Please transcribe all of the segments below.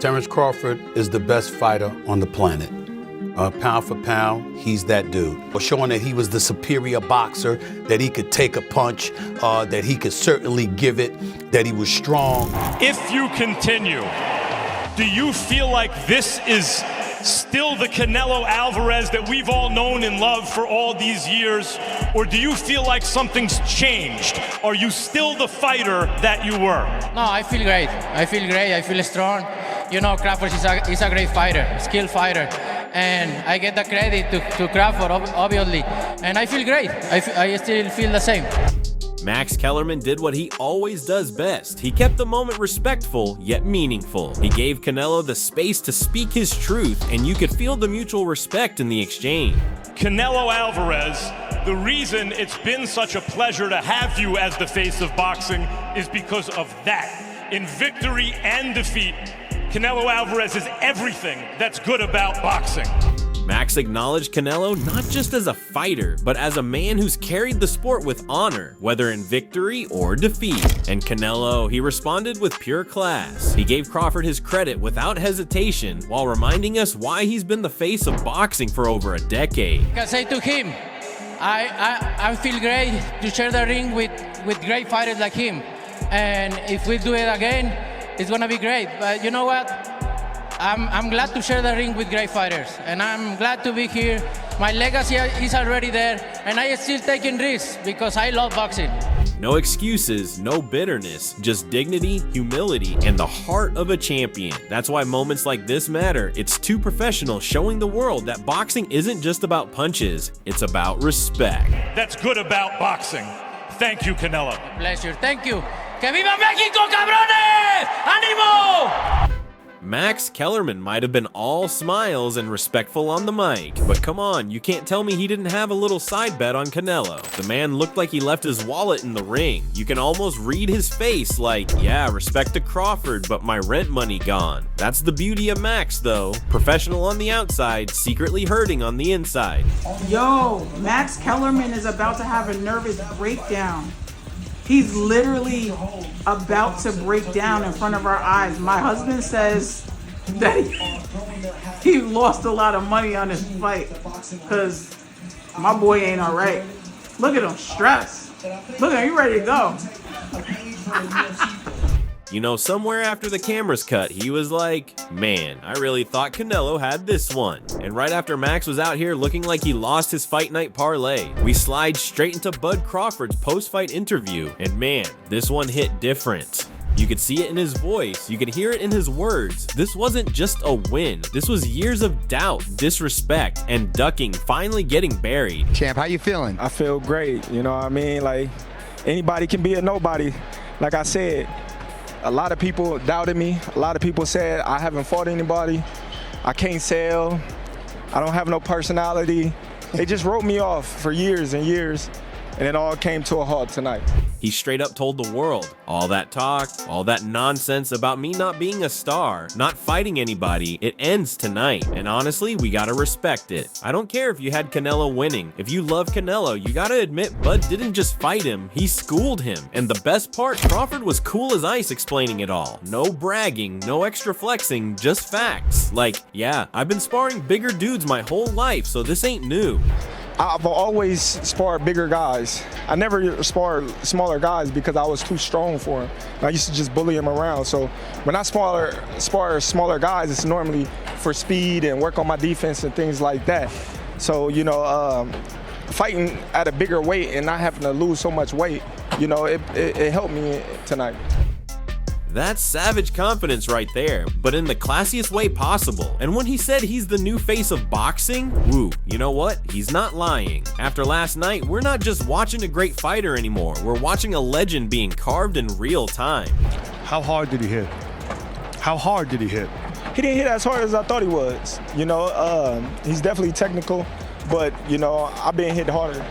Terence Crawford is the best fighter on the planet. Pound for pound, he's that dude. Showing that he was the superior boxer, that he could take a punch, that he could certainly give it, that he was strong. If you continue, do you feel like this is still the Canelo Alvarez that we've all known and loved for all these years? Or do you feel like something's changed? Are you still the fighter that you were? No, I feel great. I feel strong. You know, Crawford is a great fighter, skilled fighter. And I get the credit to Crawford, obviously. And I feel great. I still feel the same. Max Kellerman did what he always does best. He kept the moment respectful, yet meaningful. He gave Canelo the space to speak his truth, and you could feel the mutual respect in the exchange. Canelo Alvarez, the reason it's been such a pleasure to have you as the face of boxing is because of that. In victory and defeat, Canelo Alvarez is everything that's good about boxing. Max acknowledged Canelo not just as a fighter, but as a man who's carried the sport with honor, whether in victory or defeat. And Canelo, he responded with pure class. He gave Crawford his credit without hesitation, while reminding us why he's been the face of boxing for over a decade. I can say to him, I feel great to share the ring with great fighters like him. And if we do it again, it's gonna be great. But you know what? I'm glad to share the ring with great fighters, and I'm glad to be here. My legacy is already there, and I am still taking risks because I love boxing. No excuses, no bitterness, just dignity, humility, and the heart of a champion. That's why moments like this matter. It's two professionals showing the world that boxing isn't just about punches, it's about respect. That's good about boxing. Thank you, Canelo. Pleasure, thank you. Que viva México, cabrones! ¡Ánimo! Max Kellerman might have been all smiles and respectful on the mic, but come on, you can't tell me he didn't have a little side bet on Canelo. The man looked like he left his wallet in the ring. You can almost read his face like, yeah, respect to Crawford, but my rent money gone. That's the beauty of Max though. Professional on the outside, secretly hurting on the inside. Yo, Max Kellerman is about to have a nervous breakdown. He's literally about to break down in front of our eyes. My husband says that he lost a lot of money on this fight because my boy ain't all right. Look at him, stressed. Look at him, he ready to go. You know, somewhere after the cameras cut, he was like, man, I really thought Canelo had this one. And right after Max was out here looking like he lost his fight night parlay, we slide straight into Bud Crawford's post-fight interview. And man, this one hit different. You could see it in his voice, you could hear it in his words. This wasn't just a win. This was years of doubt, disrespect, and ducking finally getting buried. Champ, how you feeling? I feel great, you know what I mean? Like, anybody can be a nobody. Like I said, a lot of people doubted me. A lot of people said I haven't fought anybody. I can't sell. I don't have no personality. They just wrote me off for years and years, and it all came to a halt tonight. He straight up told the world, all that talk, all that nonsense about me not being a star, not fighting anybody, it ends tonight. And honestly, we gotta respect it. I don't care if you had Canelo winning. If you love Canelo, you gotta admit Bud didn't just fight him, he schooled him. And the best part, Crawford was cool as ice explaining it all. No bragging, no extra flexing, just facts. Like, yeah, I've been sparring bigger dudes my whole life, so this ain't new. I've always sparred bigger guys. I never sparred smaller guys because I was too strong for them. I used to just bully them around. So when I spar smaller guys, it's normally for speed and work on my defense and things like that. So, you know, fighting at a bigger weight and not having to lose so much weight, you know, it helped me tonight. That's savage confidence right there, but in the classiest way possible. And when he said he's the new face of boxing, woo, you know what? He's not lying. After last night, we're not just watching a great fighter anymore, we're watching a legend being carved in real time. How hard did he hit? How hard did he hit? He didn't hit as hard as I thought he was. You know, he's definitely technical, but, you know, I've been hit harder.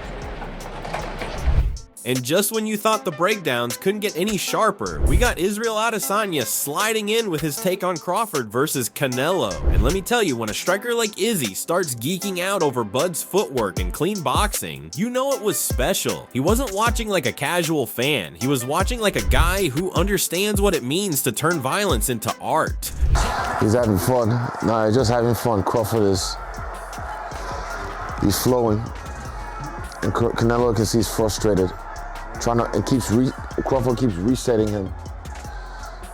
And just when you thought the breakdowns couldn't get any sharper, we got Israel Adesanya sliding in with his take on Crawford versus Canelo. And let me tell you, when a striker like Izzy starts geeking out over Bud's footwork and clean boxing, you know it was special. He wasn't watching like a casual fan, he was watching like a guy who understands what it means to turn violence into art. He's having fun. Nah, he's just having fun. Crawford he's flowing. And Canelo can see he's frustrated. Crawford keeps resetting him.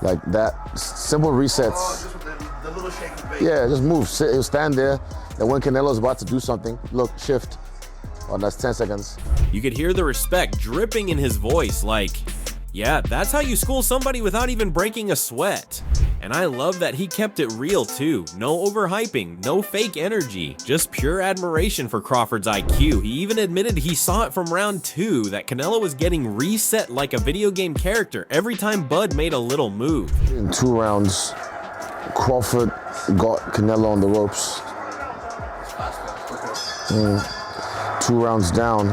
Like that, simple resets. Oh, just the little shaky bait. Yeah, just move, he'll stand there. And when Canelo's about to do something, look, shift. Oh, that's 10 seconds. You could hear the respect dripping in his voice, like, yeah, that's how you school somebody without even breaking a sweat. And I love that he kept it real too. No overhyping, no fake energy, just pure admiration for Crawford's IQ. He even admitted he saw it from round 2 that Canelo was getting reset like a video game character every time Bud made a little move. In 2 rounds, Crawford got Canelo on the ropes. 2 rounds down.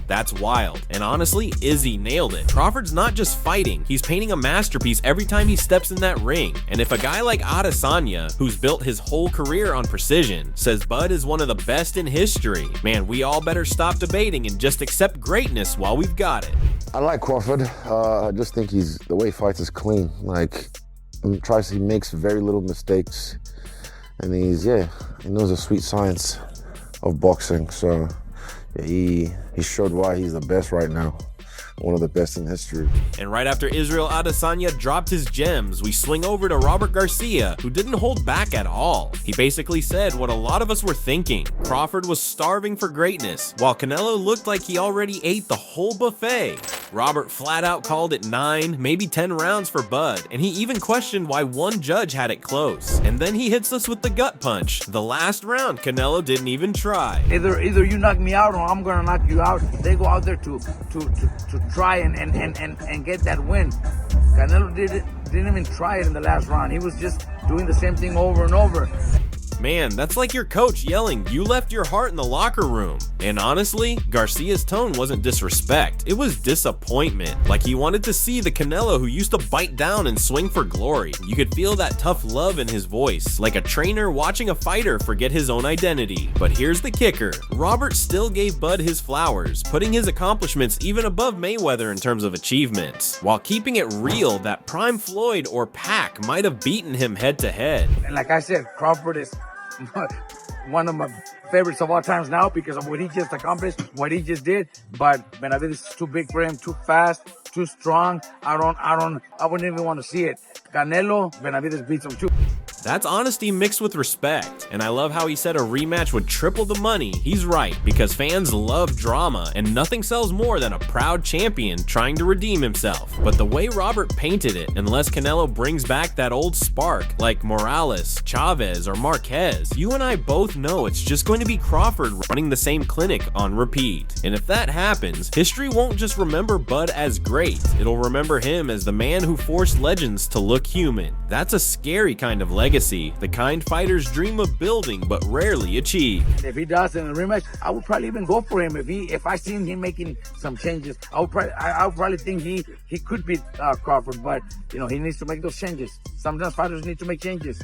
That's wild. And honestly, Izzy nailed it. Crawford's not just fighting, he's painting a masterpiece every time he steps in that ring. And if a guy like Adesanya, who's built his whole career on precision, says Bud is one of the best in history, man, we all better stop debating and just accept greatness while we've got it. I like Crawford. I just think the way he fights is clean. Like, he makes very little mistakes. And he knows the sweet science of boxing. So yeah, he showed why he's the best right now. One of the best in history. And right after Israel Adesanya dropped his gems, we swing over to Robert Garcia, who didn't hold back at all. He basically said what a lot of us were thinking. Crawford was starving for greatness, while Canelo looked like he already ate the whole buffet. Robert flat out called it 9, maybe 10 rounds for Bud, and he even questioned why one judge had it close. And then he hits us with the gut punch. The last round, Canelo didn't even try. Either you knock me out or I'm gonna knock you out. They go out there to try and get that win. Canelo didn't even try it in the last round. He was just doing the same thing over and over. Man, that's like your coach yelling, "You left your heart in the locker room." And honestly, Garcia's tone wasn't disrespect, it was disappointment. Like he wanted to see the Canelo who used to bite down and swing for glory. You could feel that tough love in his voice, like a trainer watching a fighter forget his own identity. But here's the kicker, Robert still gave Bud his flowers, putting his accomplishments even above Mayweather in terms of achievements, while keeping it real that Prime Floyd or Pac might have beaten him head to head. And like I said, Crawford is one of my favorites of all times now because of what he just accomplished, what he just did. But Benavidez is too big for him, too fast, too strong. I wouldn't even want to see it. Canelo, Benavidez beats him too. That's honesty mixed with respect, and I love how he said a rematch would triple the money. He's right, because fans love drama, and nothing sells more than a proud champion trying to redeem himself. But the way Robert painted it, unless Canelo brings back that old spark, like Morales, Chavez, or Marquez, you and I both know it's just going to be Crawford running the same clinic on repeat. And if that happens, history won't just remember Bud as great, it'll remember him as the man who forced legends to look human. That's a scary kind of legacy, the kind fighters dream of building but rarely achieve. If he does in a rematch, I would probably even go for him. If I seen him making some changes, I would probably think he could beat Crawford, but he needs to make those changes. Sometimes fighters need to make changes.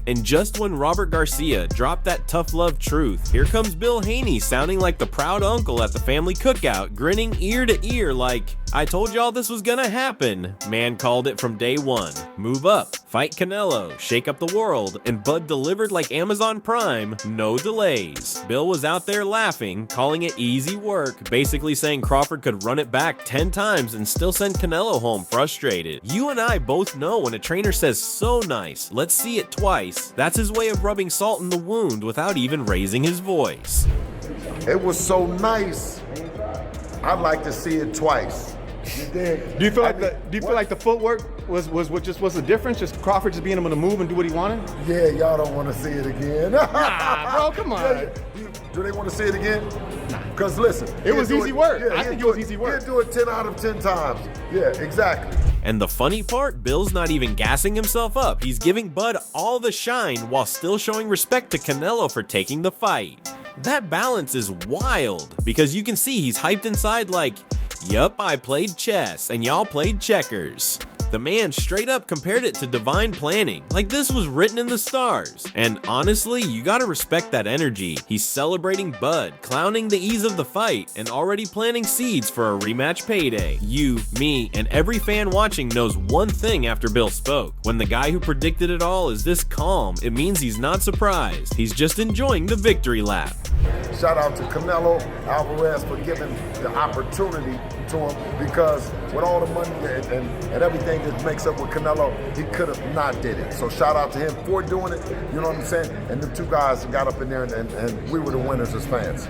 And just when Robert Garcia dropped that tough love truth, here comes Bill Haney sounding like the proud uncle at the family cookout, grinning ear to ear like, "I told y'all this was gonna happen." Man called it from day one. Move up, fight Canelo, shake up the world, and Bud delivered like Amazon Prime, no delays. Bill was out there laughing, calling it easy work, basically saying Crawford could run it back 10 times and still send Canelo home frustrated. You and I both know when a trainer says "so nice, let's see it twice," that's his way of rubbing salt in the wound without even raising his voice. It was so nice. I'd like to see it twice. Do you feel like the footwork was the difference? Just Crawford just being able to move and do what he wanted? Yeah, y'all don't want to see it again. Nah, bro, come on. Do they want to see it again? Because listen, It was easy work. Yeah, I think it was easy work. He'll do it 10 out of 10 times. Yeah, exactly. And the funny part, Bill's not even gassing himself up. He's giving Bud all the shine while still showing respect to Canelo for taking the fight. That balance is wild, because you can see he's hyped inside like, yup, I played chess and y'all played checkers. The man straight up compared it to divine planning, like this was written in the stars. And honestly, you gotta respect that energy. He's celebrating Bud, clowning the ease of the fight, and already planting seeds for a rematch payday. You, me, and every fan watching knows one thing after Bill spoke. When the guy who predicted it all is this calm, it means he's not surprised. He's just enjoying the victory lap. Shout out to Canelo Alvarez for giving the opportunity to him, because with all the money and everything that makes up with Canelo, he could have not did it. So shout out to him for doing it, you know what I'm saying? And the two guys got up in there and we were the winners as fans.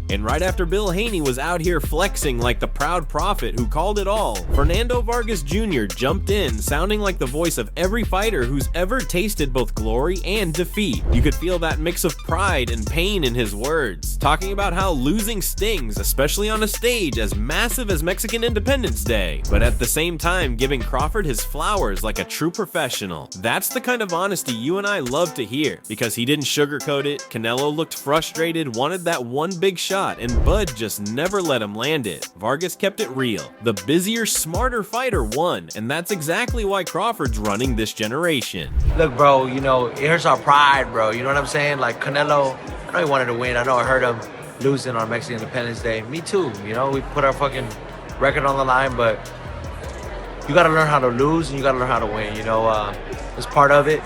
And right after Bill Haney was out here flexing like the proud prophet who called it all, Fernando Vargas Jr. jumped in, sounding like the voice of every fighter who's ever tasted both glory and defeat. You could feel that mix of pride and pain in his words, talking about how losing stings, especially on a stage as massive as Mexican Independence Day, but at the same time giving Crawford his flowers like a true professional. That's the kind of honesty you and I love to hear, because he didn't sugarcoat it. Canelo looked frustrated, wanted that one big shot, and Bud just never let him land it. Vargas kept it real. The busier, smarter fighter won, and that's exactly why Crawford's running this generation. Look, bro, you know, it hurts our pride, bro. You know what I'm saying? Like, Canelo, I know he wanted to win. I know I heard him losing on Mexican Independence Day. Me too, you know? We put our fucking record on the line, but you gotta learn how to lose and you gotta learn how to win, you know? It's part of it.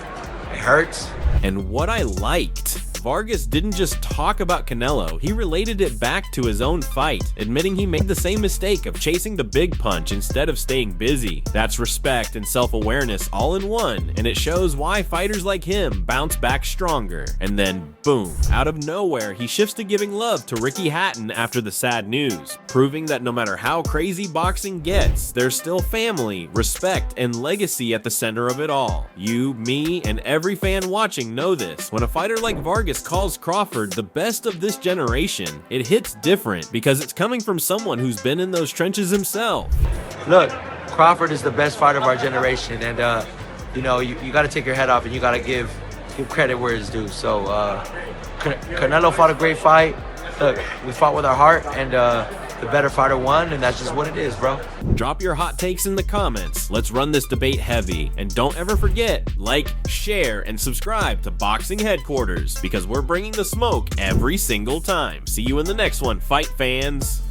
It hurts. And what I liked, Vargas didn't just talk about Canelo, he related it back to his own fight, admitting he made the same mistake of chasing the big punch instead of staying busy. That's respect and self-awareness all in one, and it shows why fighters like him bounce back stronger. And then, boom, out of nowhere, he shifts to giving love to Ricky Hatton after the sad news, proving that no matter how crazy boxing gets, there's still family, respect, and legacy at the center of it all. You, me, and every fan watching know this. When a fighter like Vargas calls Crawford the best of this generation, it hits different because it's coming from someone who's been in those trenches himself. Look, Crawford is the best fighter of our generation, and you know, you got to take your head off and you got to give credit where it's due. So Canelo fought a great fight. Look, we fought with our heart, and the better fighter won, and that's just what it is, bro. Drop your hot takes in the comments. Let's run this debate heavy. And don't ever forget, like, share, and subscribe to Boxing Headquarters, because we're bringing the smoke every single time. See you in the next one, fight fans.